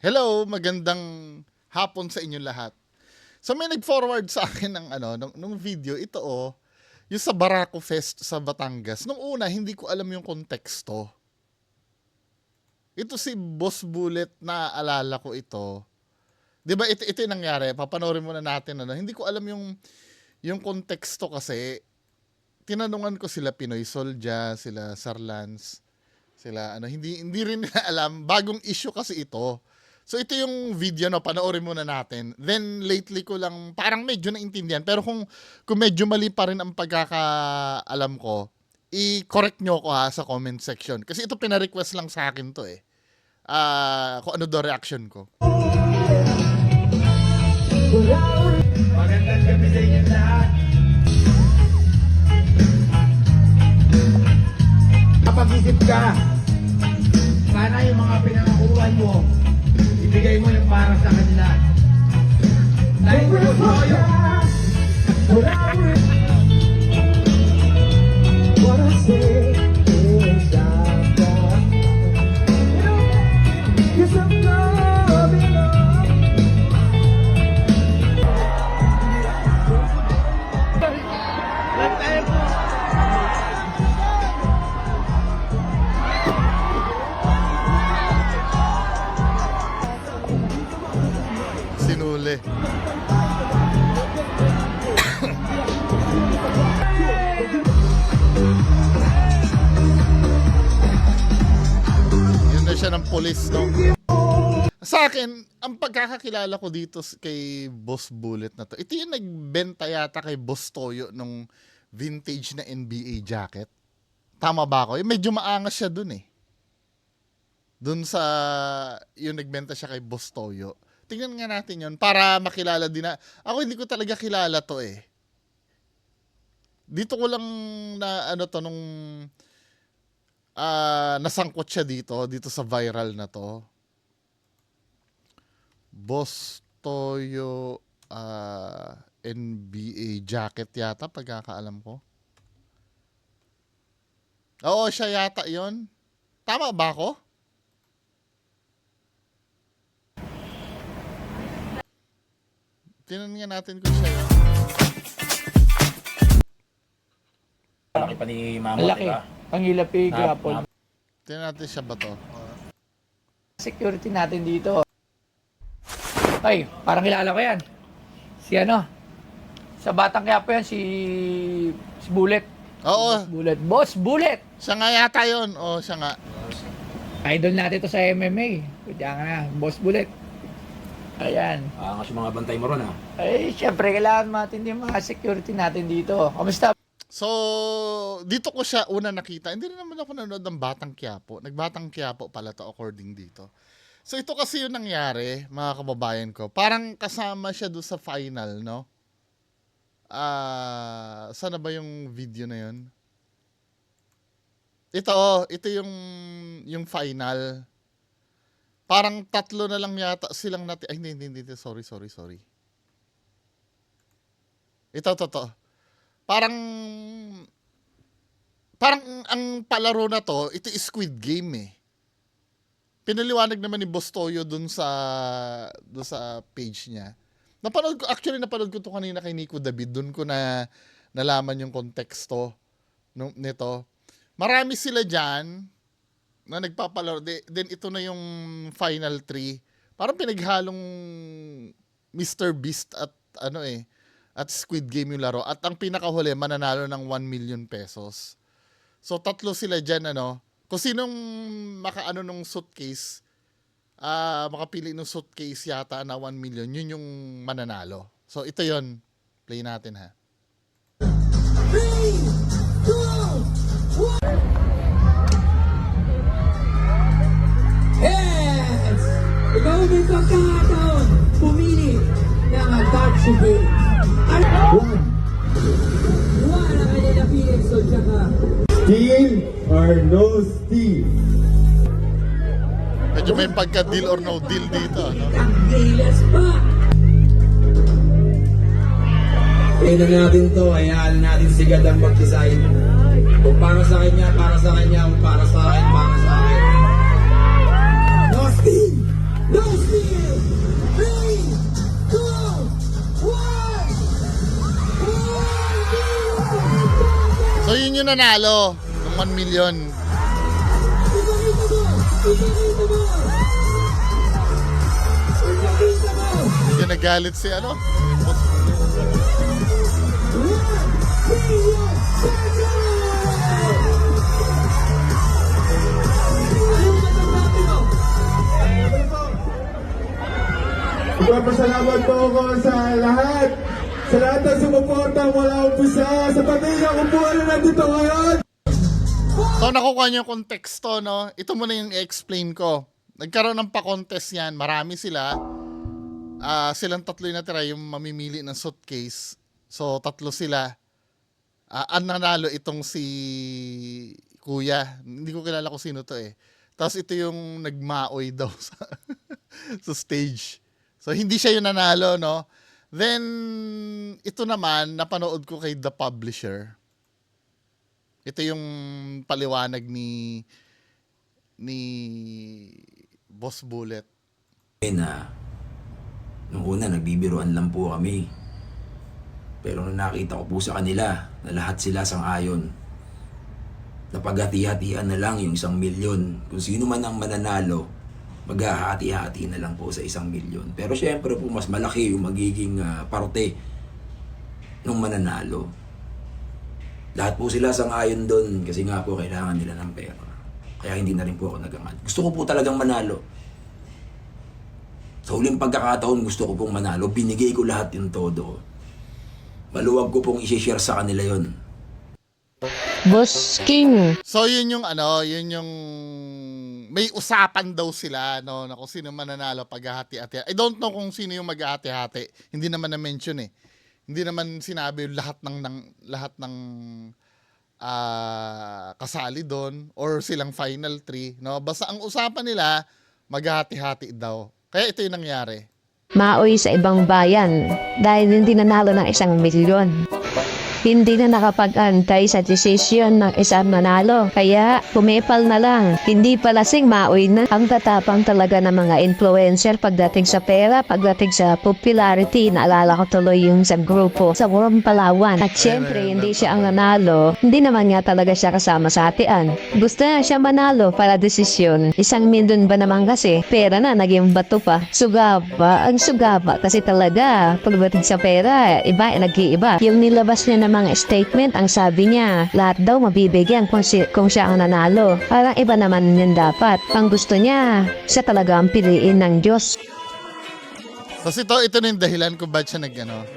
Hello, magandang hapon sa inyong lahat. So may nag-forward sa akin ng nung video ito yung sa Barako Fest sa Batangas. Nung una hindi ko alam yung konteksto. Ito si Boss Bullet, naaalala ko ito. 'Di ba ito yung nangyari? Papanoorin muna natin Hindi ko alam yung konteksto kasi tinanungan ko sila Pinoy Soldier, sila Sarlans, sila hindi rin nila alam, bagong issue kasi ito. So ito yung video panoorin muna natin. Then lately ko lang parang medyo naintindihan, pero kung medyo mali pa rin ang pagkakaalam ko, i-correct nyo ko sa comment section. Kasi ito pina-request lang sa akin to kung ano daw reaction ko. Magandang gabi sa inyo lahat. Kapag-isip ka, sana yung mga pinangakuhan mo, ibigay mo yung para sa kanila. Dahil gusto ko yun. Sinuli. Yun na siya ng police, no? Sa akin, ang pagkakakilala ko dito kay Boss Bullet na to, ito yung nagbenta yata kay Boss Toyo nung vintage na NBA jacket. Tama ba ako? Medyo maangas siya dun Dun sa, yung nagbenta siya kay Boss Toyo. Tingnan nga natin yun para makilala din na. Ako hindi ko talaga kilala to Dito ko lang na nung nasangkot siya dito sa viral na to. Boss Toyo NBA jacket yata pagkakaalam ko. Oo, siya yata yon. Tama ba ako? Tingnan nga natin kung siya yun. Malaki pa ni Mama, Malaki. diba? Pangilapi gapon. Tingnan natin siya ba to? Security natin dito. Ay, parang kilala ko yan. Si sa Batang Quiapo yan, si Bullet. Oo, Boss Bullet. siya nga yata yun. Oo, siya nga. Idol natin to sa MMA. Kaya nga na, Boss Bullet. Ayan. Angas yung mga bantay mo ron, Ay, syempre, kailangan matindi yung mga security natin dito. Kamusta? So, dito ko siya una nakita. Hindi rin naman ako nanonood ng Batang Quiapo. Nagbatang Quiapo pala to according dito. So, ito kasi yung nangyari, mga kababayan ko. Parang kasama siya doon sa final, no? Sana ba yung video na yun? Ito yung final. Parang tatlo na lang yata silang ay, hindi. Sorry. Ito. Parang ang palaro na to, ito is Squid Game Pinaliwanag naman ni Boss Toyo dun sa page niya. Napanood ko to kanina kay Nico David. Dun ko na nalaman yung konteksto nito. Marami sila dyan na nagpapalaro. Then ito na yung final 3. Parang pinaghalong Mr. Beast at at Squid Game yung laro. At ang pinakahuli, mananalo ng 1 million pesos. So tatlo sila dyan kung sinong makaano nung suitcase, makapili ng suitcase yata na 1 million, yun yung mananalo. So ito yon, play natin 3, 2, 1. Yes! Ikaw may pagkakataon pumili ng touchable. One ang kanyang napili. So, tsaka Deal or no steal? Medyo may pagka-deal or no deal dito. ang gilas pa. Tingnan natin to, hayaan natin si God ang mag-design. Kung para sa kanya, para sa kanya. Kung para sa akin, para sa akin. No steal! No steal! nanalo ng 1 million. Hindi nagalit si ano? Boss Bullet. Magpapasalamat po ako sa lahat. Sa lahat ng sumuporta mula umpisa. Sa pamilya ko po na nandito ngayon. So nakukuha niyo yung konteksto, no? Ito muna yung i-explain ko. Nagkaroon ng pa-contest yan. Marami sila. Silang tatlo yung natira, yung mamimili ng suitcase. So tatlo sila. Ang nanalo itong si Kuya. Hindi ko kilala kung sino to eh. Tapos ito yung nagmaoy daw sa, sa stage. So hindi siya yung nanalo, no? Then ito naman, napanood ko kay The Publisher. Ito yung paliwanag ni Boss Bullet. Na nung una nagbibiruan lang po kami. Pero nung nakita ko po sa kanila na lahat sila sang-ayon, napaghati-hatian na lang yung 1 milyon. Kung sino man ang mananalo, maghahati-hati na lang po sa 1 milyon. Pero syempre po mas malaki yung magiging parte ng mananalo. Lahat po sila sang-ayon doon kasi nga po kailangan nila ng pera. Kaya hindi na rin po ako nagangad. Gusto ko po talagang manalo. Sa huling pagkakataon gusto ko pong manalo. Binigay ko lahat yung todo ko. Maluwag ko pong i-share sa kanila yon. Boss King. So yun yung ano, yun yung may usapan daw sila, no, na kung sino mananalo paghahati-hati. I don't know kung sino yung maghahati-hati. Hindi naman na-mention eh. Hindi naman sinabi yung lahat ng kasali doon or silang final 3, no. Basta ang usapan nila maghahati-hati daw. Kaya ito yung nangyari. Maoy sa ibang bayan dahil hindi nanalo ng 1 milyon. Hindi na nakapag-antay sa desisyon ng isang manalo. Kaya pumipal na lang. Hindi pa lasing maoy na. Ang tatapang talaga ng mga influencer pagdating sa pera, pagdating sa popularity. Naalala ko tuloy yung sa grupo sa Warm Palawan. At syempre hindi siya ang nanalo. Hindi naman nga talaga siya kasama sa hatian. Gusto na siya manalo para desisyon. 1 milyon ba naman kasi? Pera na, naging bato pa. Sugaba. Ang sugaba kasi talaga pagdating sa pera, iba nag-iiba. Yung nilabas niya na mga statement, ang sabi niya, lahat daw mabibigyan kung siya ang nanalo. Parang iba naman yun dapat. Ang gusto niya, siya talaga ang piliin ng Diyos. Kasi ito na yung dahilan kung ba't siya nag-ano.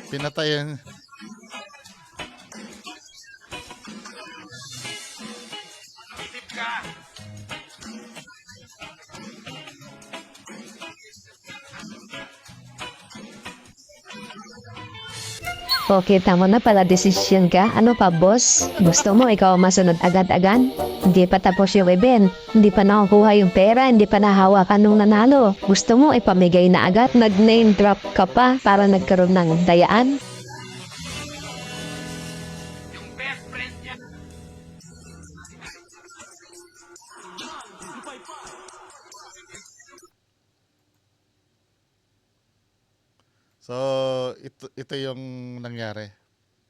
Pinatayan. Okay, tama na pala desisyon ka. Ano pa, boss? Gusto mo ikaw masunod agad-agad? Hindi pa tapos yung event. Hindi pa nakukuha yung pera. Hindi pa nahawakan nung nanalo. Gusto mo ipamigay na agad? Nag-name drop ka pa para nagkaroon ng dayaan? So, ito yung nangyari.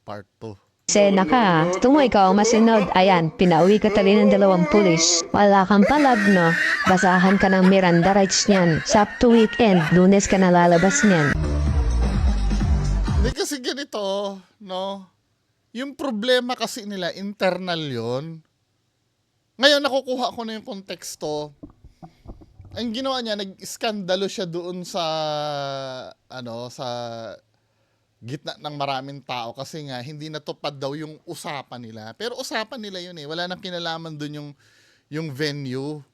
Part 2. Sena ka. Gusto mo ikaw masunod. Ayan, pinauwi ka tali ng 2 pulis. Wala kang palag, no? Basahan ka ng Miranda rights niyan. Sabto weekend, Lunes ka nalalabas niyan. Hindi kasi ganito, no? Yung problema kasi nila, internal yon. Ngayon, nakukuha ko na yung konteksto. Ang ginawa niya, nag-iskandalo siya doon sa, sa gitna ng maraming tao kasi nga, hindi natupad daw yung usapan nila. Pero usapan nila yun eh. Wala nang kinalaman doon yung venue.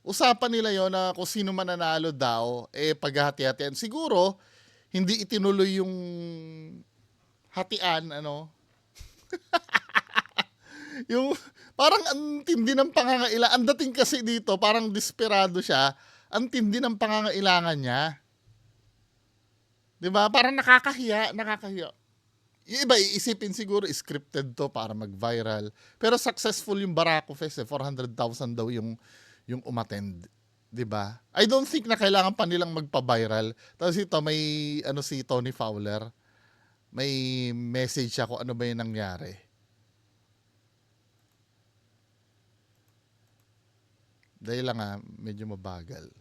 Usapan nila yon na kung sino mananalo daw, paghahati-hatian. Siguro, hindi itinuloy yung hatian, yung parang ang tindi ng pangangailangan. Ang dating kasi dito, parang desperado siya. Ang tindi ng pangangailangan niya. 'Di ba? Parang nakakahiya. Yung iba iisipin siguro scripted to para mag-viral. Pero successful yung Barako Fest, 400,000 daw yung umattend, 'di ba? I don't think na kailangan pa nilang magpa-viral. Tapos ito may ano si Tony Fowler, may message siya kung ano ba yung nangyari. Dahil lang medyo mabagal.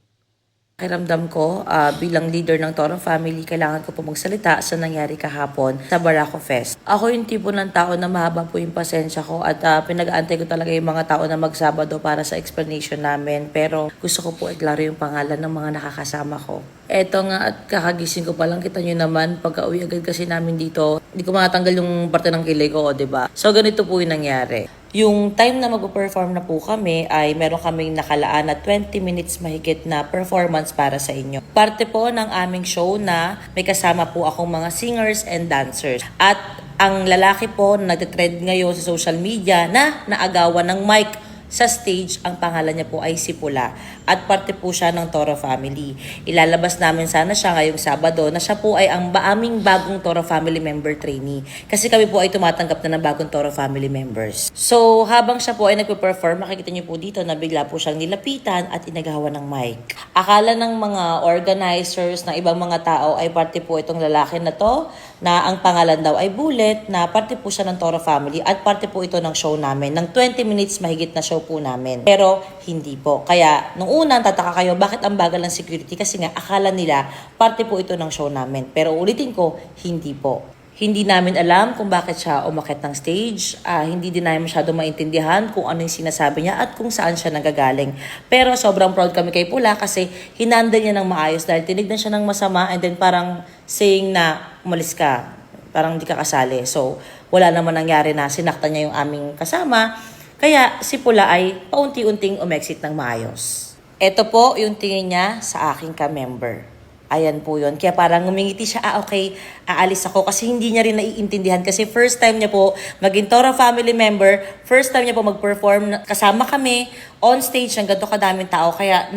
Pakiramdam ko, bilang leader ng Toro family, kailangan ko po magsalita sa nangyari kahapon sa Barako Fest. Ako yung tipo ng tao na mahaba po yung pasensya ko at pinag-aantay ko talaga yung mga tao na magsabado para sa explanation namin. Pero gusto ko po iklaro yung pangalan ng mga nakakasama ko. Eto nga at kakagising ko pa lang, kita nyo naman, pagka-uwi agad kasi namin dito, hindi ko matanggal yung parte ng kilay ko, diba? So ganito po yung nangyari. Yung time na mag-perform na po kami ay meron kaming nakalaan na 20 minutes mahigit na performance para sa inyo. Parte po ng aming show na may kasama po akong mga singers and dancers. At ang lalaki po na nagtitrend ngayon sa social media na naagawan ng mic sa stage, ang pangalan niya po ay si Pula. At parte po siya ng Toro family. Ilalabas namin sana siya ngayong Sabado na siya po ay ang aming bagong Toro family member trainee. Kasi kami po ay tumatanggap na ng bagong Toro family members. So habang siya po ay nagpe-perform, makikita niyo po dito na bigla po siyang nilapitan at inagawan ng mic. Akala ng mga organizers ng ibang mga tao ay parte po itong lalaki na to, na ang pangalan daw ay Bullet, na parte po siya ng Toro family at parte po ito ng show namin, ng 20 minutes mahigit na show po namin. Pero hindi po. Kaya nung una, tataka kayo bakit ang bagal ng security kasi nga akala nila parte po ito ng show namin. Pero ulitin ko, hindi po. Hindi namin alam kung bakit siya umakyat ng stage. Hindi din namin masyado maintindihan kung ano yung sinasabi niya at kung saan siya nagagaling. Pero sobrang proud kami kay Pula kasi hinandle niya ng maayos dahil tinignan siya ng masama and then parang saying na umalis ka, parang hindi ka kasali. So wala naman nangyari na sinaktan niya yung aming kasama. Kaya si Pula ay paunti-unting umexit ng maayos. Ito po yung tingin niya sa aking ka-member. Ayan po yun. Kaya parang ngumingiti siya, okay, aalis ako. Kasi hindi niya rin naiintindihan. Kasi first time niya po maging Toro family member, first time niya po mag-perform, kasama kami on stage ng ganito kadaming tao. Kaya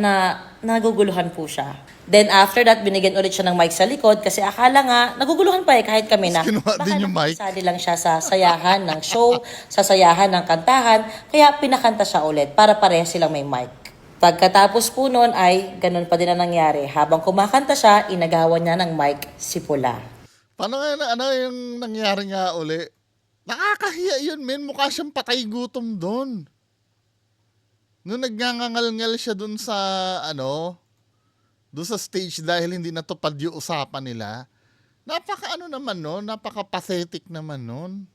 naguguluhan po siya. Then after that, binigyan ulit siya ng mic sa likod kasi akala nga, naguguluhan pa kahit kami na. Kinuha din yung mic. Nakasali lang siya sa sayahan ng show, sa sayahan ng kantahan. Kaya pinakanta siya ulit para pareha silang may mic. Pagkatapos po nun ay ganun pa din ang nangyari. Habang kumakanta siya, inagawan niya ng mic si Pula. Paano nga ano yung nangyari nga uli? Nakakahiya yun, men. Mukha siyang patay gutom doon. Nung nagngangangal-ngal siya doon sa doon sa stage dahil hindi natupad yung usapan nila. Napaka-pathetic naman nun.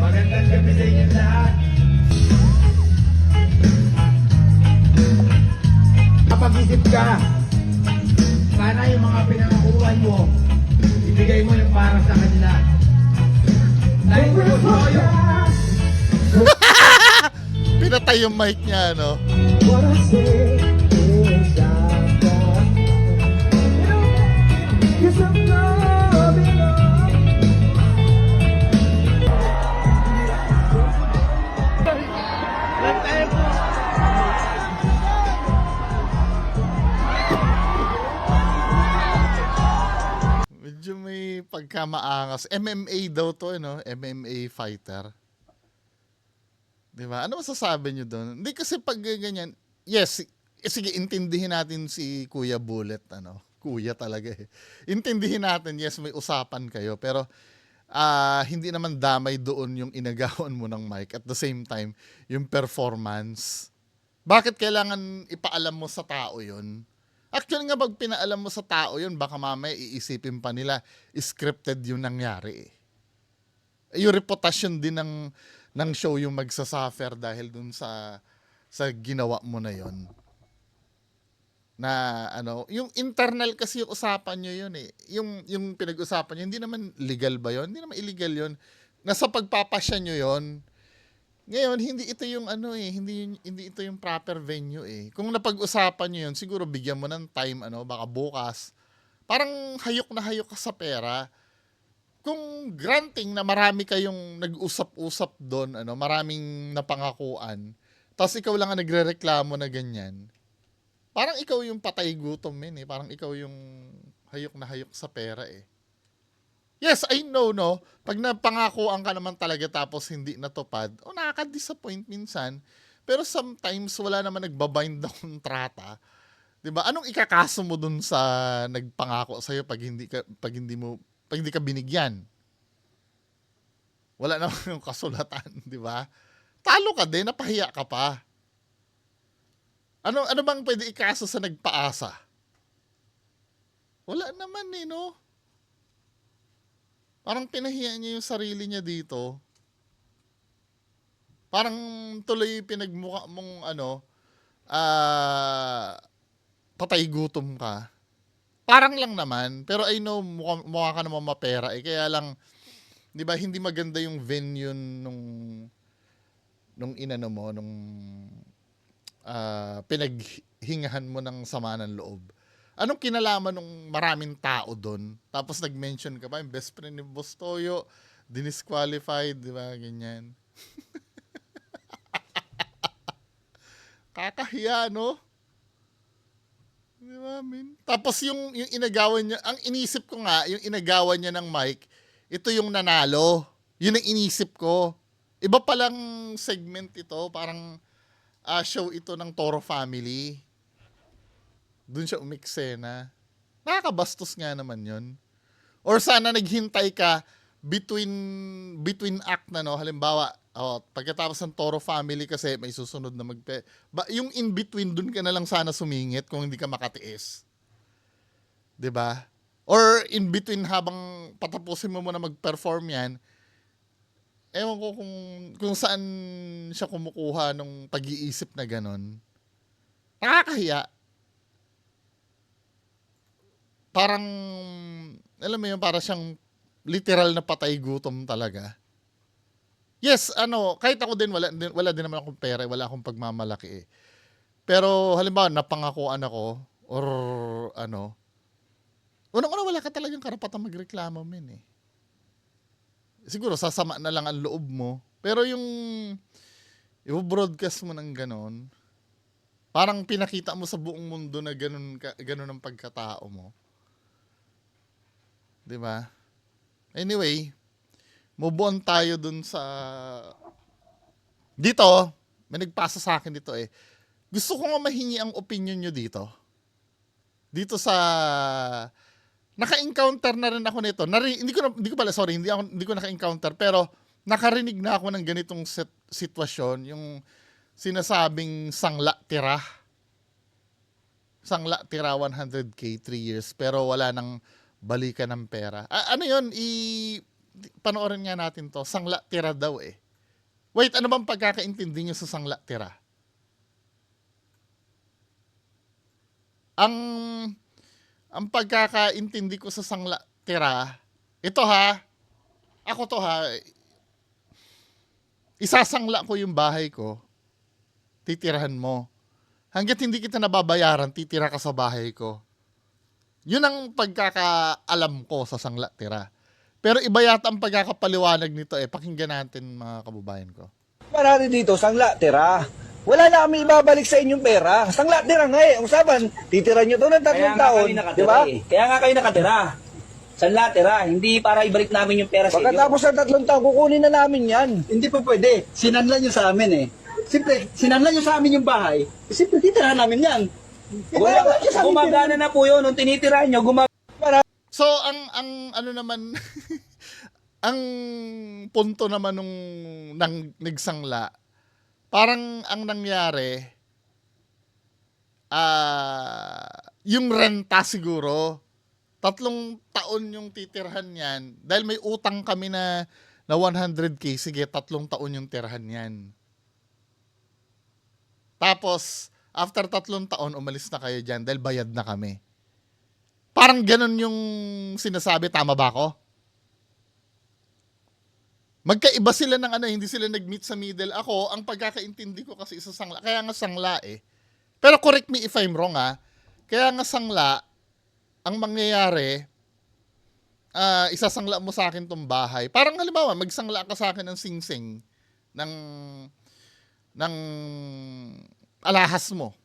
Magandang gabi sa inyo lahat. Kapag-isip ka, sana yung mga pinangakuhan mo, ibigay mo yung para sa kanila. Dahil gusto ko yung Pinatay yung mic niya, What I say is I got Yes, I'm loving you. Medyo may pagkamaangas. MMA daw to, MMA fighter. Di ba? Ano masasabi nyo doon? Hindi kasi pag ganyan, yes, sige, intindihin natin si Kuya Bullet, Kuya talaga eh. Intindihin natin, yes, may usapan kayo, pero hindi naman damay doon yung inagawan mo ng mic. At the same time, yung performance. Bakit kailangan ipaalam mo sa tao yun? Actually nga, pag pinaalam mo sa tao yun, baka mamaya iisipin pa nila, scripted yung nangyari eh. Yung reputasyon din ng show yung magsasuffer dahil dun sa ginawa mo na yon. Na yung internal kasi yung usapan nyo yun eh. Yung pinag-usapan nyo, hindi naman legal ba yon? Hindi naman illegal yon. Nasa pagpapasya nyo yon. Ngayon, hindi ito yung hindi ito yung proper venue eh. Kung napag-usapan nyo yun, siguro bigyan mo ng time, baka bukas. Parang hayok na hayok ka sa pera. Kung granting na marami kayong nag-usap-usap doon, maraming napangakuan, tapos ikaw lang ang nagrereklamo na ganyan, Parang ikaw yung patay gutom, men, eh. Parang ikaw yung hayok na hayok sa pera, eh. Yes, I know, no? Pag napangakuan ka naman talaga tapos hindi natupad, nakaka-disappoint minsan. Pero sometimes, wala naman nagbabind na kontrata. 'Di ba? Anong ikakaso mo dun sa nagpangako sa'yo pag hindi ka binigyan? Wala naman yung kasulatan, 'di ba? Talo ka din, napahiya ka pa. Ano bang pwede ikaso sa nagpaasa? Wala naman, eh, no? Parang pinahiya niya yung sarili niya dito. Parang tuloy pinagmukha mong patay gutom ka. Parang lang naman, pero I know mukha ka naman mapera, eh. Kaya lang, 'di ba, hindi maganda yung venue nung inano mo, nung pinaghingahan mo ng sama ng loob. Anong kinalaman nung maraming tao doon? Tapos nag-mention ka pa, yung best friend ni Boss Toyo, disqualified, di ba, ganyan. Kakahiya, no? Di ba, min? Tapos yung inagawan niya, ang inisip ko nga, yung inagawan niya ng mic, ito yung nanalo. Yun ang inisip ko. Iba palang segment ito, parang show ito ng Toro Family. Doon siya umiksena. Nakakabastos nga naman yun. Or sana naghintay ka between act na, no? Halimbawa, pagkatapos ng Toro Family kasi may susunod na yung in between, doon ka na lang sana sumingit kung hindi ka makatiis. 'Di ba? Or in between, habang patapusin mo muna mag-perform yan, ewan ko kung saan siya kumukuha nung pag-iisip na ganon. Nakakahiya. Parang, alam mo yun, para siyang literal na patay gutom talaga. Yes, kahit ako din, wala din naman akong pera, wala akong pagmamalaki, eh. Pero halimbawa, napangakuan ako, or unang-una, wala ka talagang karapatang magreklamo, men, eh. Siguro, sasama na lang ang loob mo. Pero yung i-broadcast mo ng ganon, parang pinakita mo sa buong mundo na ganon ang pagkatao mo. 'Di ba? Anyway, move on tayo dun sa dito, may nagpasa sa akin dito, eh. Gusto ko nga mahingi ang opinion nyo dito. Dito sa naka-encounter na rin ako nito. Hindi ko naka-encounter, pero nakarinig na ako ng ganitong sitwasyon, yung sinasabing sangla tira 100K 3 years pero wala nang balikan ng pera. Ano yun? Panoorin nga natin to. Sangla tira daw, eh. Wait, ano bang pagkakaintindi nyo sa sangla tira? Ang pagkakaintindi ko sa sangla tira, ito ako to, isasangla ko yung bahay ko, titirahan mo. Hanggat hindi kita nababayaran, titira ka sa bahay ko. Yun ang pagkakaalam ko sa sangla tira. Pero iba yata ang pagkakapaliwanag nito, eh. Pakinggan natin, mga kababayan ko. Marami dito, sangla tira. Wala na kami ibabalik sa inyong pera. Sangla tira nga, eh. Usapan, titira nyo to ng 3 taon. Diba? Kaya nga kayo nakatira. Sangla tira, hindi para ibalik namin yung pera sa inyo. Pagkatapos ng 3 taon, kukunin na namin yan. Hindi po pwede. Sinanlan nyo sa amin, eh. Simple, sinanlan nyo sa amin yung bahay. Simple, titirahan namin yan. Gumagana na po yun. Nung tinitirahan nyo, So, ang ano naman, ang punto naman nung nagsangla, parang ang nangyari, yung renta siguro, 3 taon yung titirhan yan. Dahil may utang kami na 100K, sige, 3 taon yung tirhan yan. Tapos, after 3 taon, umalis na kayo dyan dahil bayad na kami. Parang ganun yung sinasabi, tama ba ako? Magkaiba sila ng hindi sila nag-meet sa middle. Ako, ang pagkakaintindi ko kasi isa sangla, kaya nga sangla, eh. Pero correct me if I'm wrong, Kaya nga sangla, ang mangyayari, isasangla mo sa akin tong bahay. Parang halimbawa, magsangla ka sa akin ng singsing ng alahas mo.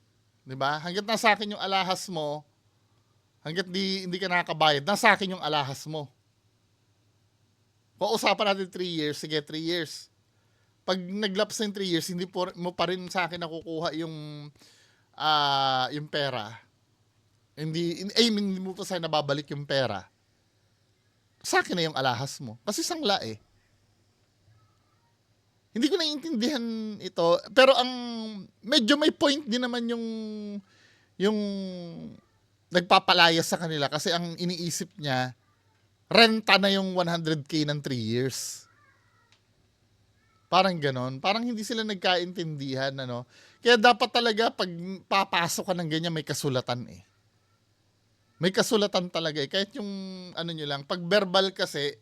'Di ba? Hangga't nasa akin yung alahas mo, hangga't hindi ka nakakabayad, nasa akin yung alahas mo. Kung usapan natin 3 years, sige 3 years. Pag naglaps ng 3 years, hindi mo pa rin sa akin nakukuha yung pera. Hindi mo pa sa akin nababalik yung pera. Sa akin na yung alahas mo. Kasi sangla eh. Hindi ko naiintindihan ito. Pero medyo may point din naman yung nagpapalaya sa kanila. Kasi ang iniisip niya, renta na yung 100K ng 3 years. Parang ganon. Parang hindi sila nagkaintindihan. Ano? Kaya dapat talaga pag papasok ka ng ganyan, may kasulatan eh. May kasulatan talaga eh. Kahit yung nyo lang. Pag verbal kasi,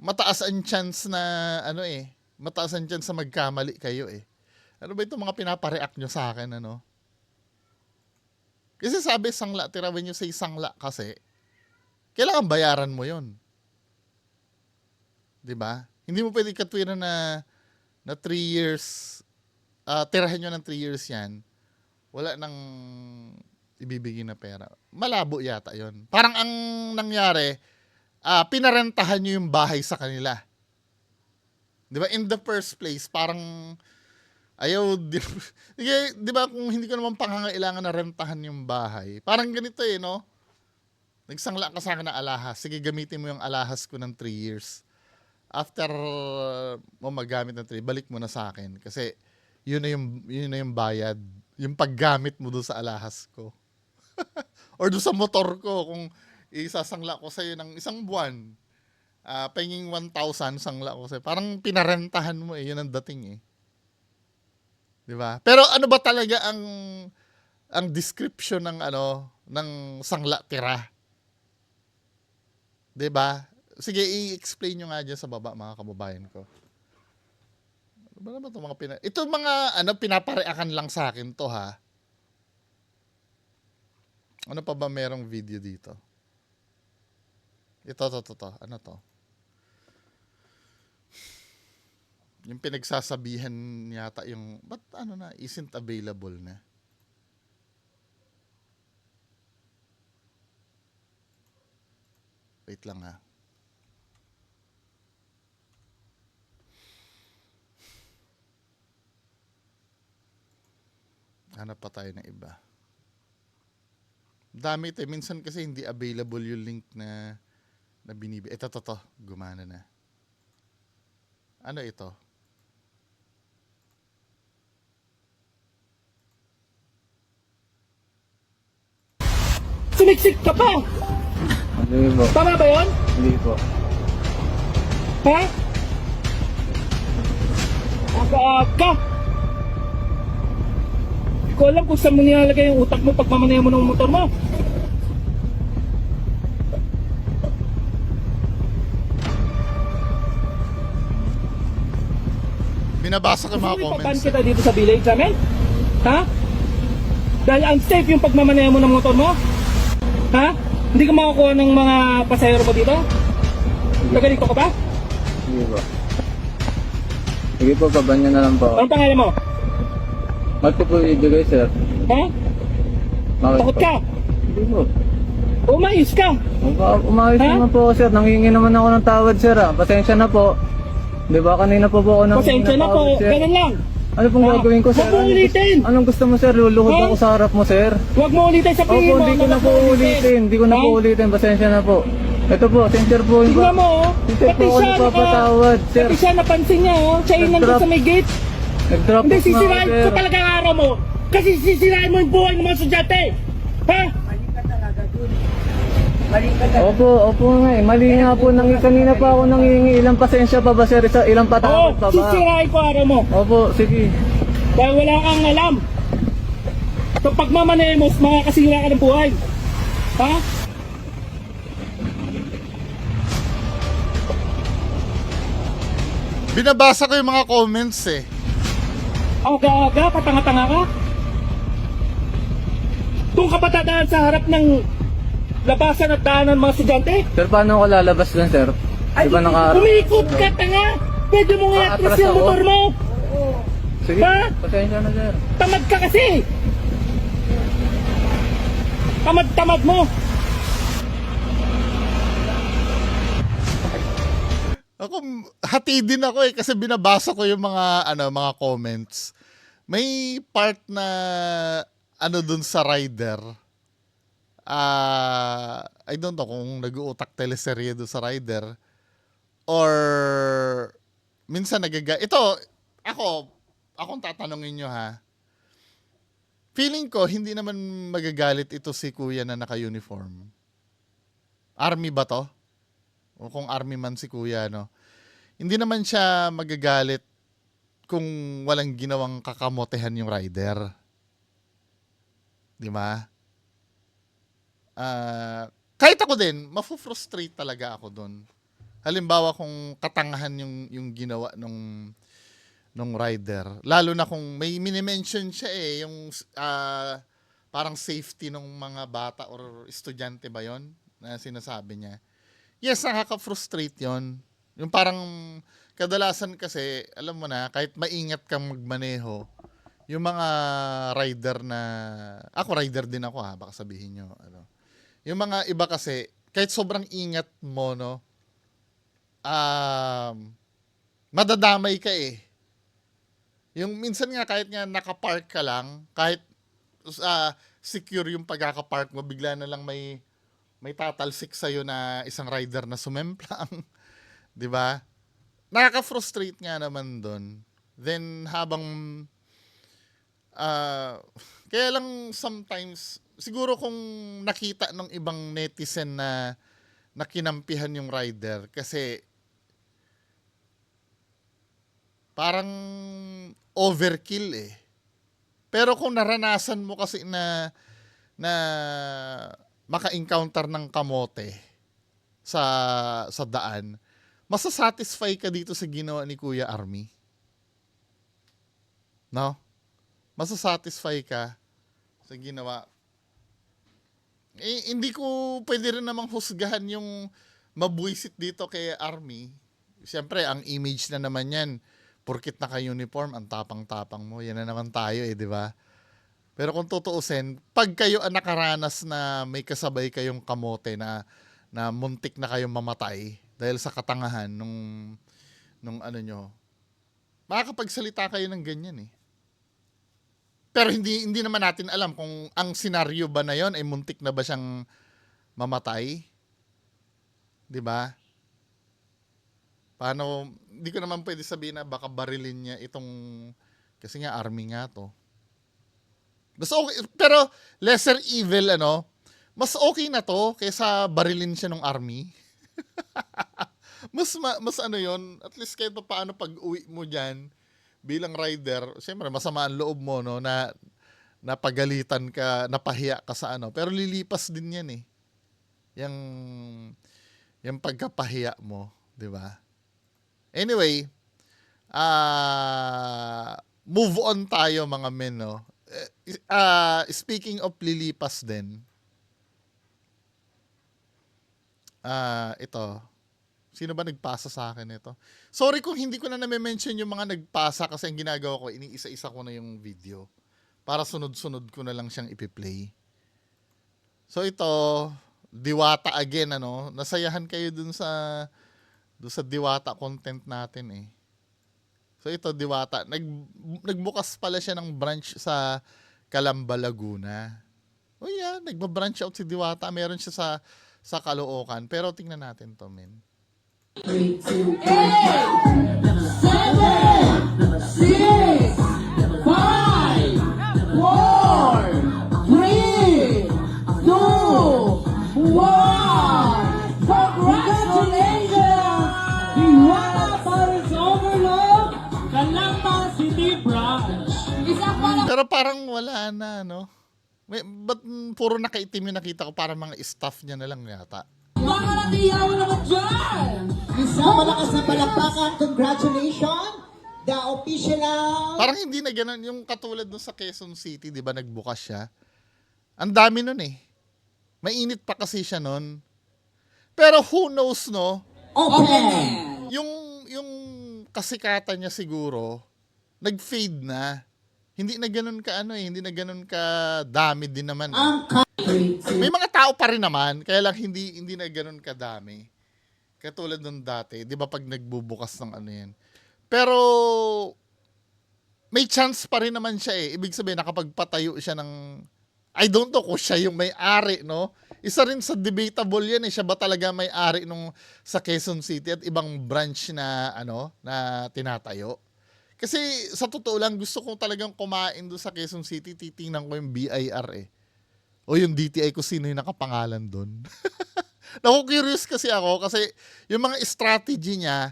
mataas ang chance na mataas ang chance na magkamali kayo eh. Ano ba itong mga pinapareact nyo sa akin, ano? Kasi sabi, sangla, tira, when you say sangla kasi, kailangan bayaran mo yun. 'Di ba? Hindi mo pwede katwiran na 3 years, tirahin nyo ng 3 years yan, wala nang ibibigay na pera. Malabo yata yon. Parang ang nangyari, pinarentahan nyo yung bahay sa kanila. 'Di ba? In the first place, parang ayaw, di ba, kung hindi ko naman pangangailangan na rentahan yung bahay, parang ganito eh, no? Nagsangla ka sa akin na alahas. Sige, gamitin mo yung alahas ko ng 3 years. After mo magamit ng 3, balik mo na sa akin. Kasi yun na yung bayad. Yung paggamit mo doon sa alahas ko. Or doon sa motor ko, kung isasangla ko sa'yo ng isang buwan, pahinging 1,000 sangla ko sa'yo. Parang pinarentahan mo eh. Yun ang dating eh. Diba? Pero ano ba talaga ang description ng sangla tira? 'Di ba? Sige, i-explain nyo nga dyan sa baba, mga kababayan ko. Ano ba naman itong mga ito mga pinapareakan lang sa akin to, ha? Ano pa ba merong video dito? Ito. Ano to? Yung pinagsasabihan yata yung, ba't isn't available na? Wait lang ha. Hanap pa tayo ng iba. Dami ito. Minsan kasi hindi available yung link na binibigay. Ito. Gumana na. Ano ito? Sumiksik ka pa! Hindi po. Tama ba yun? Hindi po. Ha? Aga-aga! Hindi ko alam kung saan mo nilalagay yung utak mo pag mamanaya mo ng motor mo. Binabasa ko mga comments. Ipapan kita dito sa village namin? Ha? Dahil unsafe yung pagmamanaya mo ng motor mo? Ha? Hindi ka makakuha ng mga pasahero mo dito? Nagalito ka ba? Hindi po. Sige po, pabanyan na lang po. Anong pangalan mo? Ba't ko po ibigay, sir? Ha? Bakit Takot po? ka? Hindi po. Umayos ka? Umayos Ha? naman po, sir. Nangingi naman ako ng tawad, sir. Pasensya na po. Di ba kanina po po ako nangingi Pasensya ng na po, tawad, sir. ganun lang. Ano pong gagawin ko, sir? Huwag mo ulitin. Anong gusto mo, sir? Luluhod Ha? ako sa harap mo, sir. Huwag mo ulitin sa Opo, pihin mo. hindi ko na po ulitin. Hindi ko na po ulitin. Pasensya na po. Ito po, sincere po. Tingnan mo, oh. Sincere Pati po ako siya, nagpapatawad, sir. pati siya napansin niya, oh. Siya yung nandun Nag-drop. sa may gate. Nag-drop Hindi, off na ako, sisirain sir. ko talaga ang araw mo. Kasi sisirain mo yung buhay ng mga estudyante. Ha? Opo nga eh. Mali nga po. Kanina pa ako nangingi. Ilang pasensya pa ba, sir? Ilang Oo, patawad pa ba? sisirain ko araw mo. Opo, sige. Dahil wala kang alam. So pagmamanay mo, makakasira ka ng buhay. Ha? Binabasa ko yung mga comments eh. Aga-aga, patanga-tanga ka. Doon ka pa dadaan sa harap ng labasan at daanan ng mga estudyante? Sir, paano ako lalabas dun, sir? Di ba naka... Umikot ka, tanga! Pwede mo nga Atras atras yung ako. motor mo! Sige, Ha? pasensya na, sir. Tamad ka kasi! Tamad-tamad mo. Ako, hati din ako kasi binabasa ko yung mga comments. May part na dun sa rider. I don't know kung nag-uutak teleserye dun sa rider or minsan akong tatanungin nyo ha. Feeling ko hindi naman magagalit ito si kuya na naka-uniform. Army ba to? O kung army man si kuya, no? Hindi naman siya magagalit kung walang ginawang kakamotehan yung rider. Di ba? Kahit ako din, mafu-frustrate talaga ako doon. Halimbawa kung katangahan yung ginawa nung rider. Lalo na kung may minimension siya yung parang safety ng mga bata or estudyante ba yon na sinasabi niya. Yes, nakaka-frustrate yon. Yung parang kadalasan kasi, alam mo na, kahit maingat kang magmaneho, yung mga rider na, ako rider din ako baka sabihin nyo, yung mga iba kasi, kahit sobrang ingat mo, no, madadamay ka Yung minsan nga, kahit nga nakapark ka lang, kahit secure yung pagkakapark mo, bigla na lang may tatalsik sa'yo na isang rider na sumemplang. Di ba? Nakaka-frustrate nga naman doon. Then, kaya lang sometimes, siguro kung nakita ng ibang netizen na kinampihan yung rider, kasi parang overkill Pero kung naranasan mo kasi na maka-encounter ng kamote sa daan, masasatisfy ka dito sa ginawa ni Kuya Army. No? Masasatisfy ka sa ginawa. Hindi ko pwede rin namang husgahan yung mabuisit dito kay Army. Siyempre, ang image na naman yan, porkit naka-uniform, ang tapang-tapang mo. Yan na naman tayo di ba? Pero kung tutuusin, pag kayo nakaranas na may kasabay kayong kamote na muntik na kayong mamatay dahil sa katangahan nung nyo, makakapagsalita kayo ng ganyan Pero hindi naman natin alam kung ang senaryo ba na yon ay muntik na ba siyang mamatay. 'Di ba? Paano, hindi ko naman pwede sabihin na baka barilin niya kasi nga army nga to. Mas okay, pero lesser evil mas okay na to kaysa barilin siya ng army. mas yon, at least kahit paano pag uwi mo diyan bilang rider, siyempre masama ang loob mo na napagalitan ka, napahiya ka sa pero lilipas din yan yung pagkapahiya mo, di ba? Anyway, move on tayo mga men, speaking of lilipas din, ito, sino ba nagpasa sa akin ito? Sorry kung hindi ko na name-mention yung mga nagpasa kasi ang ginagawa ko, iniisa-isa ko na yung video para sunod-sunod ko na lang siyang ipi-play. So ito, Diwata again, nasayahan kayo dun sa Diwata content natin So ito, Diwata, nagbukas pala siya ng branch sa Calamba, Laguna. Oh yeah, nagba-branch out si Diwata. Meron siya sa Caloocan. Pero tingnan natin to, men. 3, 2, 8, 7, 6, 5, 4, 3, 2, 1. Congratulations! Diwata Paris Overload, Calamba City Branch. Pero parang wala na, ba't puro nakaitim yung nakita ko? Parang mga staff niya na lang yata. Mga nakiyaw naman dyan! Isang malakas na palakpakan, congratulations! The official... Parang hindi na ganun. Yung katulad dun sa Quezon City, di ba, nagbukas siya. Ang dami nun Mainit pa kasi siya nun. Pero who knows, Open! Yung kasikatan niya siguro, nag-fade na. hindi na ganun ka hindi na ganun ka dami din naman. Ang country. May mga tao pa rin naman, kaya lang hindi na ganun kadami. Katulad nung dati, 'di ba pag nagbubukas ng yan. Pero may chance pa rin naman siya eh. Ibig sabihin nakapagpatayo siya ng I don't know kung siya yung may-ari, no? Isa rin sa debatable yan eh. Siya ba talaga may-ari nung sa Quezon City at ibang branch na na tinatayo? Kasi sa totoo lang, gusto kong talagang kumain doon sa Quezon City, titingnan ko yung BIR eh. O yung DTI ko sino yung nakapangalan doon. Naku-curious kasi ako kasi yung mga strategy niya,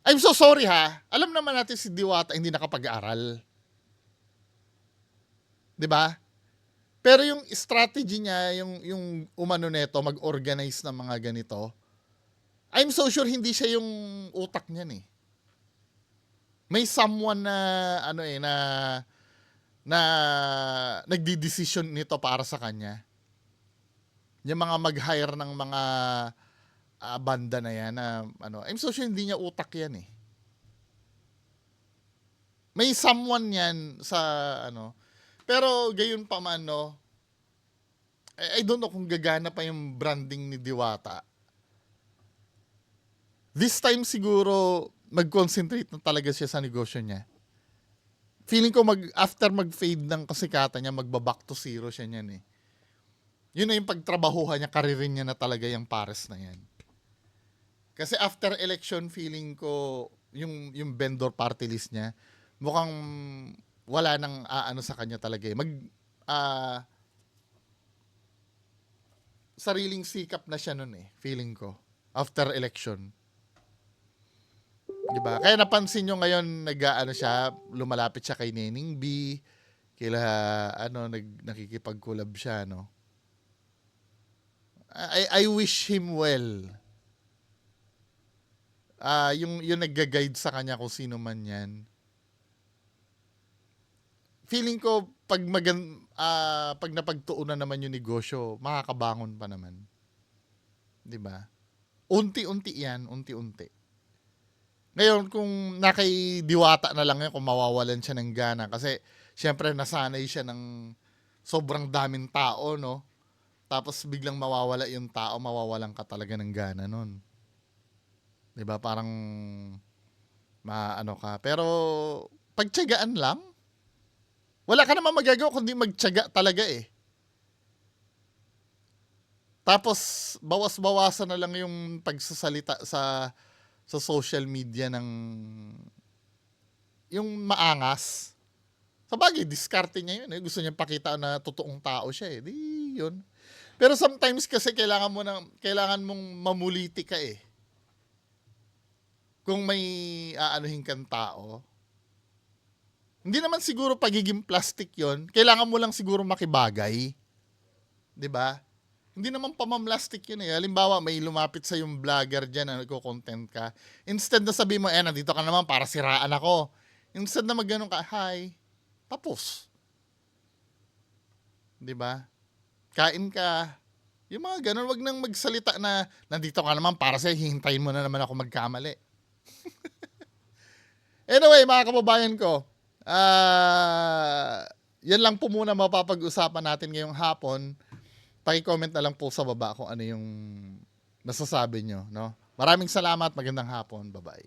I'm so sorry ha, alam naman natin si Diwata hindi nakapag-aral. 'Di ba? Pero yung strategy niya, yung umano neto, mag-organize ng mga ganito, I'm so sure hindi siya yung utak niyan eh. May someone na na nagdi-decision nito para sa kanya. Yung mga mag-hire ng mga banda na yan na I'm so sure hindi niya utak yan eh. May someone yan sa pero gayon pa man I don't know kung gagana pa yung branding ni Diwata. This time siguro mag-concentrate na talaga siya sa negosyo niya. Feeling ko after mag-fade ng kasikatan niya, magba-back to zero siya niyan eh. Yun na yung pagtrabahuhan niya, karirin niya na talaga yung pares na yan. Kasi after election, feeling ko yung vendor party list niya, mukhang wala nang sa kanya talaga eh. Sariling sikap na siya nun eh, feeling ko. After election. Diba? Kaya napansin nyo ngayon, siya, lumalapit siya kay Nening B, nakikipag-collab siya, I wish him well. Yung nagga-guide sa kanya kung sino man yan. Feeling ko pag napagtuunan naman yung negosyo, makakabangon pa naman. 'Di ba? Unti-unti 'yan, unti-unti. Ngayon kung nakay Diwata na lang 'yan, kung mawawalan siya ng gana kasi syempre nasanay siya ng sobrang daming tao, no? Tapos biglang mawawala yung tao, mawawalan ka talaga ng gana nun. 'Di ba? Parang ka. Pero pagtiyagaan lang. Wala ka naman magagawa kundi magtiyaga talaga eh. Tapos bawas-bawasan na lang yung pagsasalita sa social media ng yung maangas. Sabagay, diskarte niya yun eh. Gusto niya pakita na totoong tao siya eh. Di yun. Pero sometimes kasi kailangan mong mamuliti ka eh. Kung may aanuhin kang tao, hindi naman siguro pagiging plastic yon. Kailangan mo lang siguro makibagay. 'Di ba? Hindi naman pamamlastic yun eh. Halimbawa, may lumapit sa yung vlogger dyan na nagko-content ka. Instead na sabihin mo, nandito ka naman para siraan ako. Instead na magganong ka, hi. Tapos. 'Di ba? Kain ka. Yung mga ganun, wag nang magsalita na nandito ka naman para sa'yo, hihintayin mo na naman ako magkamali. Anyway, mga kababayan ko, yan lang po muna mapapag-usapan natin ngayong hapon. Paki-comment na lang po sa baba kung ano yung masasabi nyo, no? Maraming salamat, magandang hapon, bye-bye.